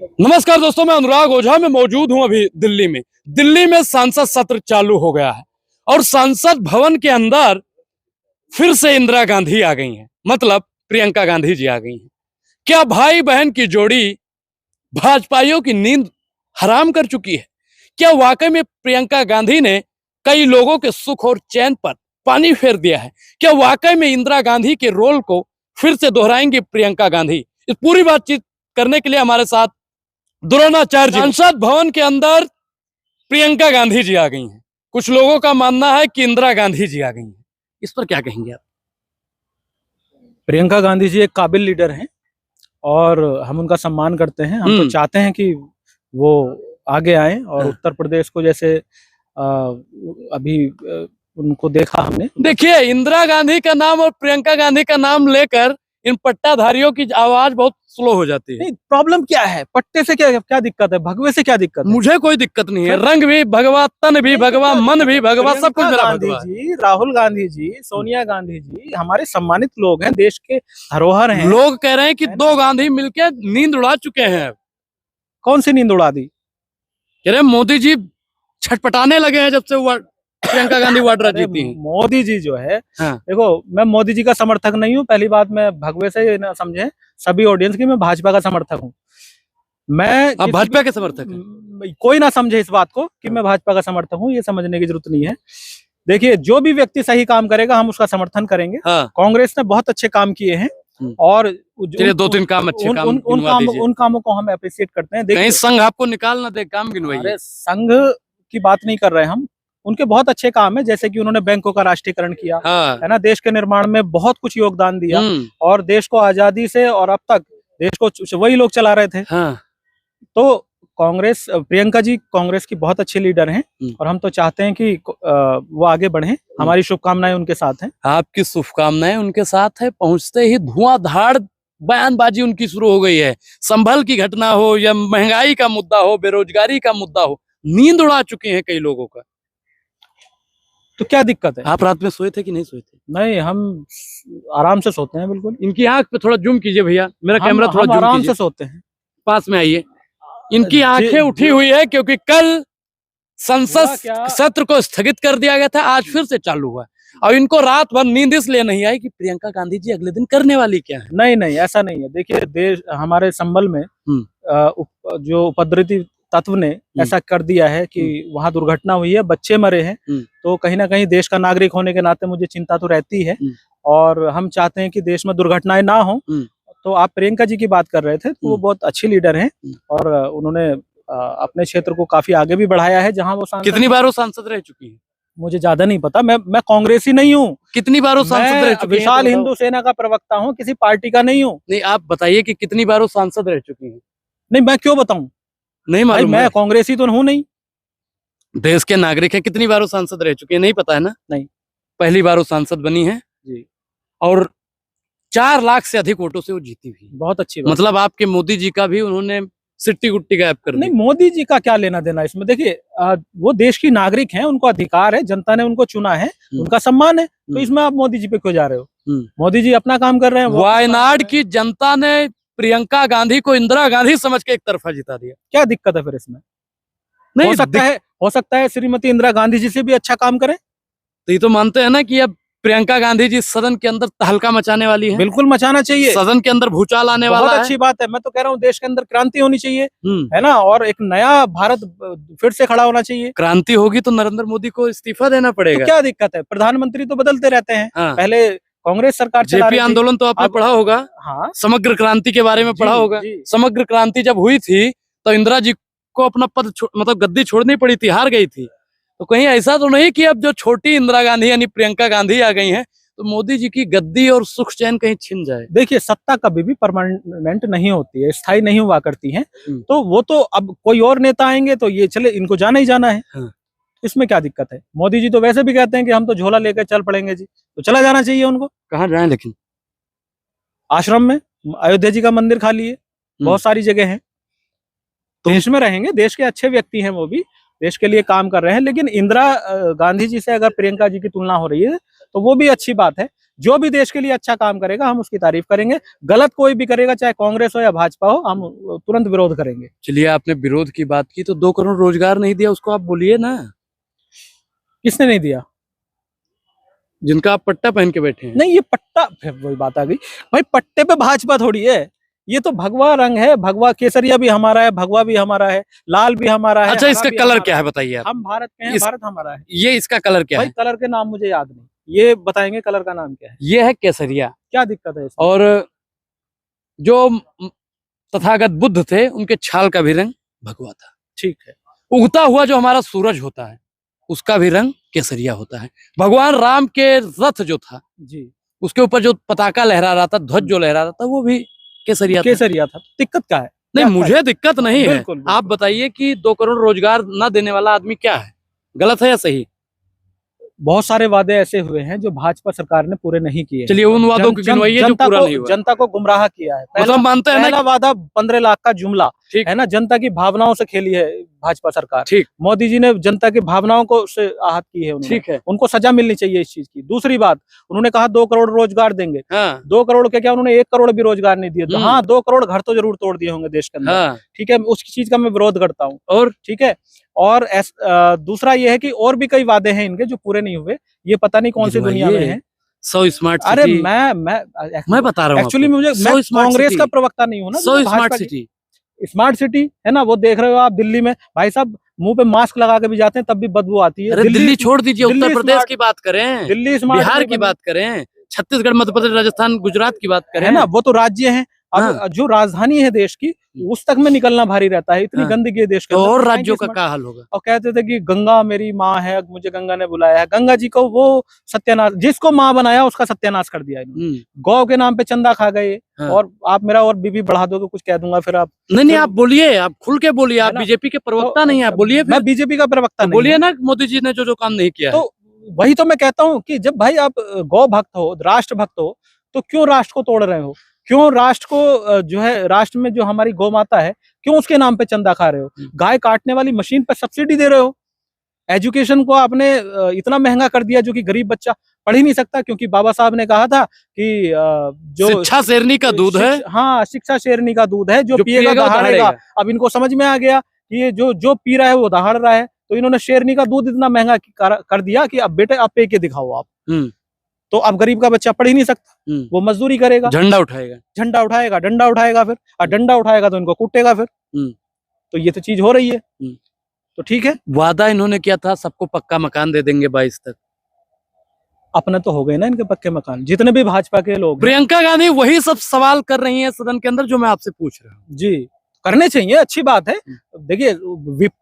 नमस्कार दोस्तों, मैं अनुराग ओझा में मौजूद हूं अभी दिल्ली में। दिल्ली में संसद सत्र चालू हो गया है और संसद भवन के अंदर फिर से इंदिरा गांधी आ गई हैं, मतलब प्रियंका गांधी जी आ गई हैं। क्या भाई बहन की जोड़ी भाजपाइयों की नींद हराम कर चुकी है? क्या वाकई में प्रियंका गांधी ने कई लोगों के सुख और चैन पर पानी फेर दिया है? क्या वाकई में इंदिरा गांधी के रोल को फिर से दोहराएंगी प्रियंका गांधी? इस पूरी बातचीत करने के लिए हमारे साथ द्रोणाचार्य जी संसद भवन के अंदर प्रियंका गांधी जी आ गई हैं। कुछ लोगों का मानना है कि इंदिरा गांधी जी आ गई हैं। इस पर क्या कहेंगे आप? प्रियंका गांधी जी एक काबिल लीडर हैं और हम उनका सम्मान करते हैं। हम तो चाहते हैं कि वो आगे आए और उत्तर प्रदेश को जैसे अभी उनको देखा हमने। देखिए, इंदिरा गांधी का नाम और प्रियंका गांधी का नाम लेकर इन पट्टाधारियों की आवाज बहुत स्लो हो जाती है। नहीं, प्रॉब्लम क्या है? पट्टे से क्या दिक्कत है? भगवे से क्या दिक्कत है? मुझे कोई दिक्कत नहीं है। रंग भी भगवा, तन भी भगवा, मन भी भगवा, सब कुछ मेरा गांधी जी, राहुल गांधी जी, सोनिया गांधी जी हमारे सम्मानित लोग हैं, देश के धरोहर हैं। लोग कह रहे हैं कि दो गांधी मिलके नींद उड़ा चुके हैं। कौन सी नींद उड़ा दी? कह रहे मोदी जी छटपटाने लगे हैं जब से प्रियंका गांधी वाड्रा जीती हैं। मोदी जी जो है, हाँ। देखो, मैं मोदी जी का समर्थक नहीं हूँ। पहली बात, मैं भगवे से ना समझे सभी ऑडियंस की, मैं भाजपा का समर्थक हूँ। मैं भाजपा के समर्थक हैं? कोई ना समझे इस बात को कि मैं भाजपा का समर्थक हूँ, ये समझने की जरूरत नहीं है। देखिए, जो भी व्यक्ति सही काम करेगा हम उसका समर्थन करेंगे। हाँ। कांग्रेस ने बहुत अच्छे काम किए हैं और दो तीन काम अच्छे उन कामों को हम अप्रिशिएट करते हैं। कहीं संघ आपको निकाल ना दे, काम गिनवाइए। संघ की बात नहीं कर रहे हम, उनके बहुत अच्छे काम है, जैसे कि उन्होंने बैंकों का राष्ट्रीयकरण किया। हाँ। है ना, देश के निर्माण में बहुत कुछ योगदान दिया और देश को आजादी से और अब तक देश को वही लोग चला रहे थे। हाँ। तो कांग्रेस, प्रियंका जी कांग्रेस की बहुत अच्छे लीडर हैं और हम तो चाहते हैं कि वो आगे बढ़ें। हमारी शुभकामनाएं उनके साथ हैं। आपकी शुभकामनाएं उनके साथ है। पहुंचते ही धुआंधार बयानबाजी उनकी शुरू हो गई है। संभल की घटना हो या महंगाई का मुद्दा हो, बेरोजगारी का मुद्दा हो, नींद उड़ा चुके हैं कई लोगों का। तो क्या दिक्कत है? आप रात में सोए थे कि नहीं सोए थे? नहीं, हम आराम से सोते हैं बिल्कुल। इनकी आंख पे थोड़ा जूम कीजिए भैया, मेरा कैमरा थोड़ा जूम आराम से सोते हैं। पास में आइए। इनकी आंखें उठी हुई है क्योंकि कल संसद सत्र को स्थगित कर दिया गया था, आज फिर से चालू हुआ और इनको रात भर नींद इसलिए नहीं आई कि प्रियंका गांधी जी अगले दिन करने वाली क्या है। नहीं, ऐसा नहीं है। देखिए, देश हमारे संभल में जो उपद्रवी तत्व ने ऐसा कर दिया है कि वहां दुर्घटना हुई है, बच्चे मरे हैं। तो कहीं ना कहीं देश का नागरिक होने के नाते मुझे चिंता तो रहती है और हम चाहते हैं कि देश में दुर्घटनाएं ना हो। तो आप प्रियंका जी की बात कर रहे थे, तो वो बहुत अच्छी लीडर हैं और उन्होंने अपने क्षेत्र को काफी आगे भी बढ़ाया है। जहां वो कितनी बार वो सांसद रह चुकी है? मुझे ज्यादा नहीं पता, मैं कांग्रेसी नहीं हूँ। कितनी बार वो सांसद रह चुकी है? विशाल हिंदू सेना का प्रवक्ता हूँ, किसी पार्टी का नहीं हूँ। नहीं, आप बताइए कि कितनी बार वो सांसद रह चुकी है? नहीं, मैं क्यों बताऊं? नहीं मालूम? मैं कांग्रेसी तो हूँ नहीं। देश के नागरिक है, कितनी बार वो सांसद रह चुकी है नहीं पता है ना? नहीं, पहली बार वो सांसद बनी है जी और 4 लाख से अधिक वोटों से वो जीती हुई। बहुत अच्छी बात। मतलब आपके मोदी जी का भी उन्होंने सिट्टी गुट्टी गायब कर दी। नहीं, मोदी जी का क्या लेना देना इसमें? देखिए, वो देश की नागरिक हैं, उनको अधिकार है, जनता ने उनको चुना है, उनका सम्मान है। तो इसमें आप मोदी जी पे क्यों जा रहे हो? मोदी जी अपना काम कर रहे हैं। वायनाड की जनता ने प्रियंका गांधी को इंदिरा गांधी समझ के एक तरफा जिता दिया। क्या दिक्कत है फिर इसमें? नहीं, हो सकता है श्रीमती इंदिरा गांधी जी से भी अच्छा काम करें। तो ये तो मानते हैं ना कि अब प्रियंका गांधी जी सदन के अंदर तहलका मचाने वाली है। बिल्कुल मचाना चाहिए। सदन के अंदर भूचाल आने वाला है। बहुत अच्छी बात है। मैं तो कह रहा हूँ देश के अंदर क्रांति होनी चाहिए, है ना, और एक नया भारत फिर से खड़ा होना चाहिए। क्रांति होगी तो नरेंद्र मोदी को इस्तीफा देना पड़ेगा। तो क्या दिक्कत है? प्रधानमंत्री तो बदलते रहते हैं। हाँ। पहले कांग्रेस सरकार चला रही थी। आंदोलन तो आपने पढ़ा होगा। हाँ, समग्र क्रांति के बारे में पढ़ा होगा। समग्र क्रांति जब हुई थी तो इंदिरा जी को अपना पद मतलब गद्दी छोड़नी पड़ी थी, हार गई थी। तो कहीं ऐसा तो नहीं कि अब जो छोटी इंदिरा गांधी यानी प्रियंका गांधी आ गई हैं तो मोदी जी की गद्दी और सुख चैन कहीं छिन जाए। देखिए, सत्ता कभी भी परमानेंट नहीं होती है, स्थायी नहीं हुआ करती है। तो वो तो अब कोई और नेता आएंगे तो ये चले, इनको जाना ही जाना है। हाँ। इसमें क्या दिक्कत है? मोदी जी तो वैसे भी कहते हैं कि हम तो झोला लेकर चल पड़ेंगे जी, तो चला जाना चाहिए उनको। कहाँ जाए? लेकिन आश्रम में, अयोध्या जी का मंदिर खाली है, बहुत सारी जगह है। देश में रहेंगे, देश के अच्छे व्यक्ति हैं, वो भी देश के लिए काम कर रहे हैं। लेकिन इंदिरा गांधी जी से अगर प्रियंका जी की तुलना हो रही है तो वो भी अच्छी बात है। जो भी देश के लिए अच्छा काम करेगा हम उसकी तारीफ करेंगे, गलत कोई भी करेगा चाहे कांग्रेस हो या भाजपा हो हम तुरंत विरोध करेंगे। चलिए, आपने विरोध की बात की तो 2 करोड़ रोजगार नहीं दिया, उसको आप बोलिए ना। किसने नहीं दिया? जिनका आप पट्टा पहन के बैठे हैं। नहीं, ये पट्टा, फिर वही बात आ गई भाई, पट्टे पे भाजपा थोड़ी है, ये तो भगवा रंग है, भगवा केसरिया भी हमारा है, भगवा भी हमारा है, लाल भी हमारा है। अच्छा, हरा इसका भी कलर हमारा क्या है बताइए आप। हम भारत के हैं, इस- भारत हमारा है। ये इसका कलर क्या भाई है? कलर के नाम मुझे याद नहीं, ये बताएंगे कलर का नाम क्या है? ये है केसरिया। क्या दिक्कत है इसमें? और जो तथागत बुद्ध थे उनके छाल का भी रंग भगवा था। ठीक है, उगता हुआ जो हमारा सूरज होता है उसका भी रंग केसरिया होता है। भगवान राम के रथ जो था जी उसके ऊपर जो पताका लहरा रहा था, ध्वज जो लहरा रहा था, वो भी केसरिया था। केसरिया था, दिक्कत क्या है? नहीं, क्या मुझे दिक्कत नहीं है। बिल्कुल, बिल्कुल। आप बताइए कि 2 करोड़ रोजगार न देने वाला आदमी क्या है, गलत है या सही? बहुत सारे वादे ऐसे हुए हैं जो भाजपा सरकार ने पूरे नहीं किए हैं। चलिए, उन वादों को गिनवाइए जो पूरा नहीं हुआ। जनता को गुमराह किया है। मतलब मानते हैं ना पहला वादा 15 लाख का जुमला ठीक है ना, जनता की भावनाओं से खेली है भाजपा सरकार। ठीक मोदी जी ने जनता की भावनाओं को से आहत की है उन्होंने। ठीक है। उनको सजा मिलनी चाहिए इस चीज की। दूसरी बात, उन्होंने कहा 2 करोड़ रोजगार देंगे। हाँ 2 करोड़ के क्या, उन्होंने 1 करोड़ भी रोजगार नहीं दिए। तो हम्म। हाँ, 2 करोड़ घर तो जरूर तोड़ दिए होंगे देश के अंदर। हाँ। ठीक है, उस चीज का मैं विरोध करता हूँ। और ठीक है, और दूसरा ये है कि और भी कई वादे हैं इनके जो पूरे नहीं हुए। ये पता नहीं कौन सी दुनिया में है। 100 स्मार्ट अरे सिटी। मैं बता रहा हूँ एक्चुअली आपको। मुझे, 100 मैं स्मार्ट कांग्रेस सिटी। का प्रवक्ता नहीं हूँ ना। 100 मुझे भाजपा स्मार्ट की- सिटी। स्मार्ट सिटी है ना, वो देख रहे हो आप दिल्ली में, भाई साहब मुंह पे मास्क लगा के भी जाते हैं तब भी बदबू आती है। अरे दिल्ली छोड़ दीजिए, दिल्ली उत्तर प्रदेश स्मार्ट- की बात करें, दिल्ली स्मार्ट बिहार नहीं की बनी। बात करें, छत्तीसगढ़, मध्य प्रदेश, राजस्थान, गुजरात की बात करें है ना, वो तो राज्य है। अब हाँ। जो राजधानी है देश की, उस तक में निकलना भारी रहता है। इतनी हाँ। गंदगी है देश के तो अंदर। और तो राज्यों का smart- क्या हाल होगा? और कहते थे कि गंगा मेरी माँ है, मुझे गंगा ने बुलाया है। गंगा जी को वो सत्यानाश, जिसको माँ बनाया उसका सत्यानाश कर दिया इन्होंने। गौ के नाम पे चंदा खा गए। हाँ। और आप मेरा और बीबी बढ़ा दोगे, कुछ कह दूंगा फिर आप। नहीं, आप बोलिए, आप खुल के बोलिए, आप है ना? बीजेपी के प्रवक्ता तो नहीं है, आप बोलिए फिर। मैं बीजेपी का प्रवक्ता तो नहीं बोलिए हूं। ना, मोदी जी ने जो काम नहीं किया है। तो वही तो मैं कहता हूँ कि जब भाई आप गौ भक्त हो, राष्ट्र भक्त हो, तो क्यों राष्ट्र को तोड़ रहे हो? क्यों राष्ट्र को जो है, राष्ट्र में जो हमारी गौ माता है, क्यों उसके नाम पे चंदा खा रहे हो? गाय काटने वाली मशीन पर सब्सिडी दे रहे हो। एजुकेशन को आपने इतना महंगा कर दिया जो कि गरीब बच्चा पढ़ ही नहीं सकता, क्योंकि बाबा साहब ने कहा था कि जो शिक्षा शेरनी का दूध है। हाँ, शिक्षा शेरनी का दूध है, जो जो पिएगा पिएगा वो दहाड़ेगा। दहाड़ेगा। अब इनको समझ में आ गया कि ये जो पी रहा है वो दहाड़ रहा है, तो इन्होंने शेरनी का दूध इतना महंगा कर दिया कि अब बेटे आप पे के दिखाओ आप। तो अब गरीब का बच्चा पढ़ ही नहीं सकता, वो मजदूरी करेगा, झंडा उठाएगा, झंडा उठाएगा, डंडा उठाएगा, फिर और डंडा उठाएगा तो इनको कूटेगा फिर। तो ये तो चीज हो रही है। तो ठीक है, वादा इन्होंने किया था सबको पक्का मकान दे देंगे 22 तक। अपने तो हो गए ना इनके पक्के मकान, जितने भी भाजपा के लोग हैं। प्रियंका गांधी वही सब सवाल कर रही हैं सदन के अंदर जो मैं आपसे पूछ रहा हूँ। जी, करने चाहिए, अच्छी बात है। देखिए,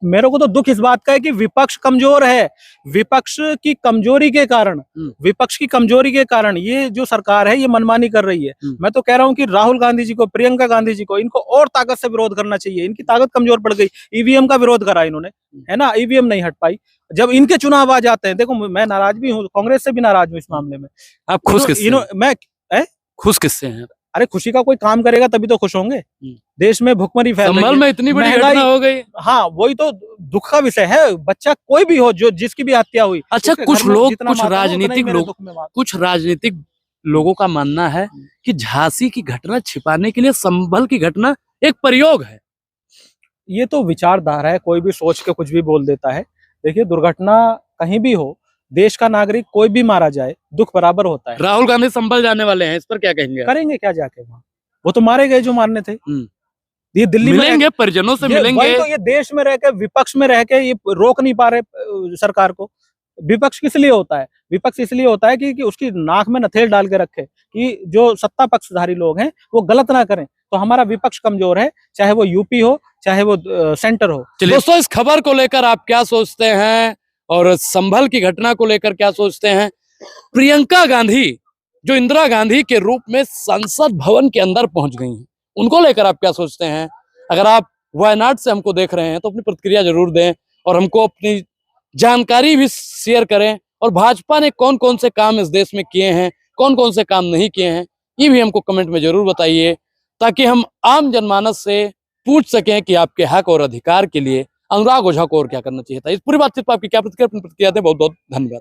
मेरे को तो दुख इस बात का है कि विपक्ष कमजोर है। विपक्ष की कमजोरी के कारण, विपक्ष की कमजोरी के कारण ये जो सरकार है ये मनमानी कर रही है। मैं तो कह रहा हूँ कि राहुल गांधी जी को, प्रियंका गांधी जी को, इनको और ताकत से विरोध करना चाहिए। इनकी ताकत कमजोर पड़ गई। ईवीएम का विरोध करा इन्होंने, है ना, ईवीएम नहीं हट पाई। जब इनके चुनाव आ जाते हैं, देखो मैं नाराज भी हूँ, कांग्रेस से भी नाराज हूँ इस मामले में। आप खुश किससे हैं? मैं खुश किससे हैं? अरे खुशी का कोई काम करेगा तभी तो खुश होंगे। देश में भुखमरी फैल रही संभल है, में इतनी बड़ी महंगाई घटना हो गई। हाँ, वही तो दुख का विषय है। बच्चा कोई भी हो, जो जिसकी भी हत्या हुई। अच्छा, उसके कुछ घर में लोग, जितना कुछ मातम हो, उतना ही राजनीतिक मेरे लोग, दुख में मातम। कुछ राजनीतिक लोगों का मानना है कि झांसी की घटना छिपाने के लिए संभल की घटना एक प्रयोग है। ये तो विचारधारा है, कोई भी सोच के कुछ भी बोल देता है। देखिए, दुर्घटना कहीं भी हो, देश का नागरिक कोई भी मारा जाए, दुख बराबर होता है। राहुल गांधी संभल जाने वाले हैं, इस पर क्या कहेंगे? करेंगे क्या जाके वहां? वो तो मारे गए जो मारने थे। ये दिल्ली में मिलेंगे, परिजनों से मिलेंगे। वही तो, ये देश में रह के, विपक्ष में रह के ये रोक नहीं पा रहे सरकार को। विपक्ष किस लिए होता है? विपक्ष इसलिए होता है कि उसकी नाक में नथेल डाल के रखे कि जो सत्ता पक्षधारी लोग हैं वो गलत ना करें। तो हमारा विपक्ष कमजोर है, चाहे वो यूपी हो, चाहे वो सेंटर हो। दोस्तों, इस खबर को लेकर आप क्या सोचते हैं और संभल की घटना को लेकर क्या सोचते हैं? प्रियंका गांधी जो इंदिरा गांधी के रूप में संसद भवन के अंदर पहुंच गई हैं, उनको लेकर आप क्या सोचते हैं? अगर आप वायनाड से हमको देख रहे हैं तो अपनी प्रतिक्रिया जरूर दें और हमको अपनी जानकारी भी शेयर करें। और भाजपा ने कौन कौन से काम इस देश में किए हैं, कौन कौन से काम नहीं किए हैं, ये भी हमको कमेंट में जरूर बताइए, ताकि हम आम जनमानस से पूछ सकें कि आपके हक और अधिकार के लिए अनुराग ओझा को और क्या करना चाहिए था। इस पूरी बातचीत पर आपकी क्या प्रतिक्रिया? अपनी प्रतिक्रिया दें। बहुत बहुत धन्यवाद।